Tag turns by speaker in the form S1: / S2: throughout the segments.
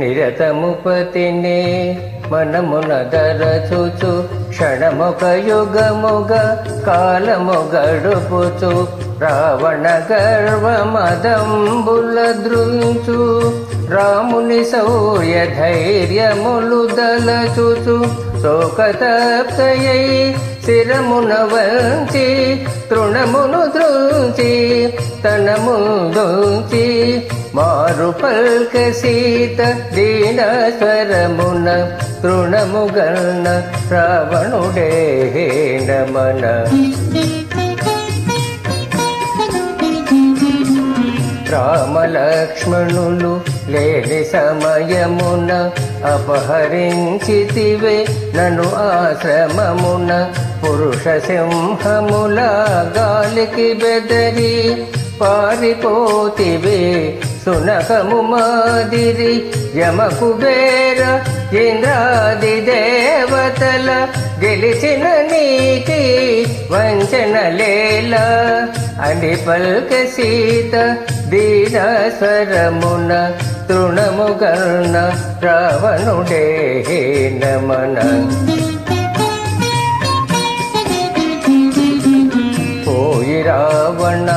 S1: నిరతముపతినే మనమున దరచుచు క్షణముగ యుగముగ కాలము గడుపుచు రావణ గర్వమదంబుల ద్రుంచు రాముని శౌర్య ధైర్యములు దలచుచు శోకతప్తయై శిరమున వంచి తృణమును ద్రుంచి తన ముందుంచి మారు పల్క సీత దీన స్వరమున తృణముగన్న రావణుడే నమన రామలక్ష్మణులు లేని సమయమున అపహరించితివే నన్ను ఆశ్రమమున పురుష సింహముల గాలికి బెదరి పారిపోతివే సునకము మాదిరి యమకుబేర ఇంద్రాది దేవతల గెలిచిన నీకి వంచనలేల అని పల్క సీత దీన స్వరమున తృణముగన్న రావణుడే నమన పోయి రావణ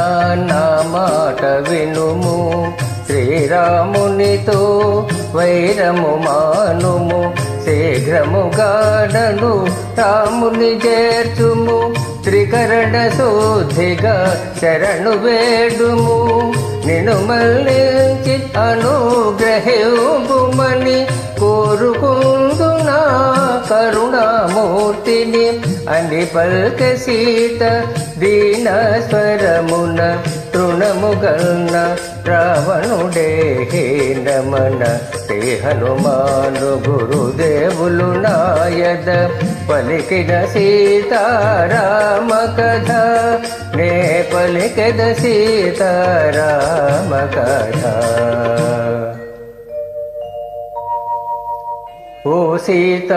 S1: నా మాట వినుము శ్రీరామునితో వైరము మానుము శీఘ్రముగాడను రాముని చేర్చుము త్రికరణ శుద్ధిగా శరణు వేడుము నిన్ను మళ్ళించి అనుగ్రహింపుమని కోరుకుందునా కరుణామూర్తిని అని పల్క సీత దీన స్వరమున తృణముగన్న రావణుడే నమన శ్రీ హనుమాను గురుదేవులు నాయద పలికిన సీతారామ కథ నే పలికిన సీతారామ కథ. ఓ సీత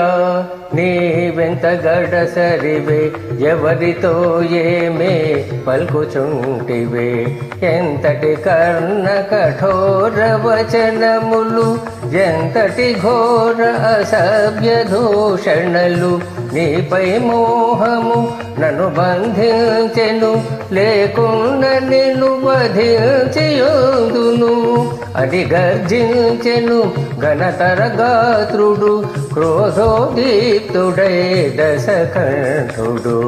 S1: నీవెంత గడసరివే ఎవరితో ఏమే పలుకుచుంటివే ఎంతటి కర్ణ కఠోర వచనములు ఎంతటి ఘోర అసభ్య దూషణలు నీపై మోహము నన్ను బంధించెను లేకుండా నిన్ను వధించియుందును అని గర్జించెను ఘనతర గాత్రుడు క్రోధోదీప్తుడై దశకంఠుడు.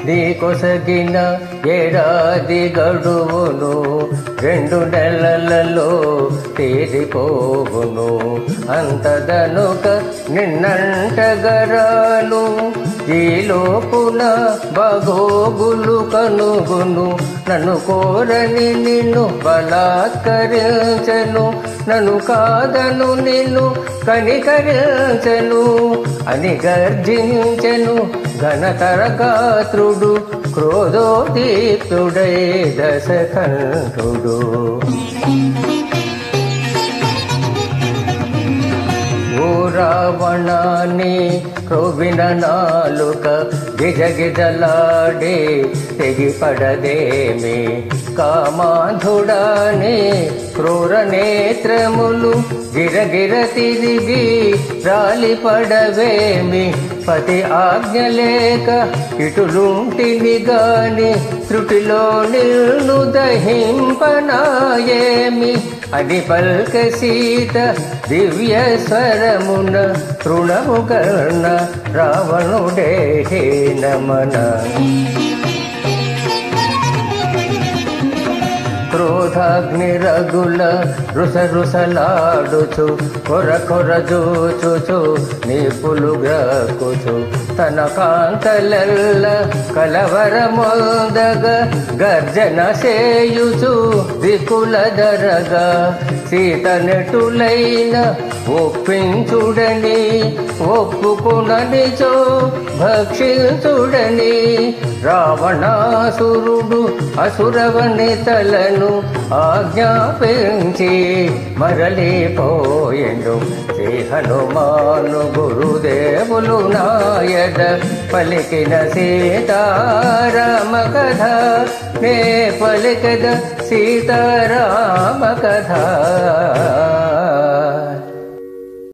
S1: నీ కొసగిన ఏడాది గడువును 2 నెలలలో తీరిపోవును అంతదనుక నిన్నంటగరాను ఈలోపున బాగోగులు కనుగొను నన్ను కోరని నిన్ను బలాత్కరించను నన్ను కాదను నిన్ను కనికరించను అని గర్జించెను ఘనతర గాత్రుడు క్రోధోదీప్తుడై దశకంఠుడు. ఓ రావణాన్ని క్రోవిన నాలుక గిజగిజలాడే తెగిపడదేమి కామాధుడానే క్రూర నేత్రములు గిరగిర తిరిగి రాలిపడవేమి పతి ఆజ్ఞ లేక ఇటులుంటిని గాని త్రుటిలో నిన్ను దహింపనాయేమి అని పల్క సీత దివ్య స్వరమున తృణముగన్న రావణుడే నమన. క్రోధాగ్నిరగుల రుసరుసలాడుచు కొర కొర జూచుచు నిపులు గ్రక్కుచు తన కాంతలల్ల కలవరమొందగ గర్జన సేయుచు దిక్కుల దరగా సీత నెటులైన ఒప్పించుడని ఒప్పుకుననిచో భక్షించుడని రావణాసురుడు అసురవనితలను ఆజ్ఞాపించి మరలిపోయిండు. శ్రీ హనుమాను గురుదేవులు నాయద పలికిన సీతారామ కథ, నే పలికద సీతారామ కథ.